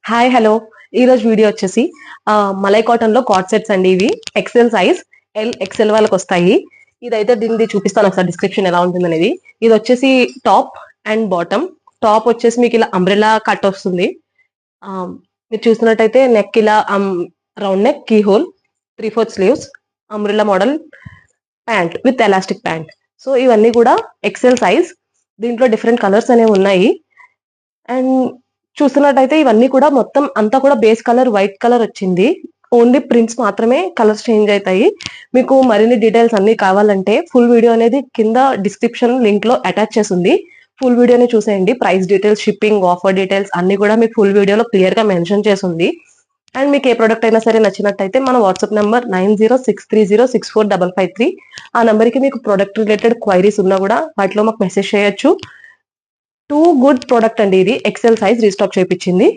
Hi hello. ఈ రోజు video వచ్చేసి మలై కాటన్ లో కార్డ్ సెట్స్ అండి. ఇవి ఎక్సెల్ సైజ్, ఎక్సెల్ వాళ్ళకి వస్తాయి. ఇదైతే దీనిది చూపిస్తాను ఒకసారి డిస్క్రిప్షన్ ఎలా ఉంటుంది అనేది. ఇది వచ్చేసి టాప్ అండ్ బాటమ్. టాప్ వచ్చేసి మీకు ఇలా అంబ్రెలా కట్ వస్తుంది. ఆ, మీరు చూసినట్టయితే నెక్ ఇలా round neck, key hole, 3/4 sleeves, umbrella model pant with elastic pant. So ఇవన్నీ కూడా ఎక్సెల్ సైజ్. దీంట్లో డిఫరెంట్ కలర్స్ అనేవి ఉన్నాయి. అండ్ చూస్తున్నట్టయితే ఇవన్నీ కూడా మొత్తం అంతా కూడా బేస్ కలర్ వైట్ కలర్ వచ్చింది. ఓన్లీ ప్రింట్స్ మాత్రమే కలర్స్ చేంజ్ అవుతాయి. మీకు మరిన్ని డీటెయిల్స్ అన్ని కావాలంటే ఫుల్ వీడియో అనేది కింద డిస్క్రిప్షన్ లింక్ లో అటాచ్ చేసింది. ఫుల్ వీడియోని చూసేయండి. Price details, shipping, offer details అన్ని కూడా మీకు ఫుల్ వీడియోలో క్లియర్ గా మెన్షన్ చేసింది. అండ్ మీకు ఏ ప్రొడక్ట్ అయినా సరే నచ్చినట్టయితే మన వాట్సాప్ నెంబర్ 9063064553. ఆ నెంబర్ కి మీకు ప్రొడక్ట్ రిలేటెడ్ క్వైరీస్ ఉన్నా కూడా వాటిలో మాకు మెసేజ్ చేయొచ్చు. టూ గుడ్ ప్రోడక్ట్ అండి. ఇది ఎక్సెల్ సైజ్ రీస్టాక్ చేయించింది.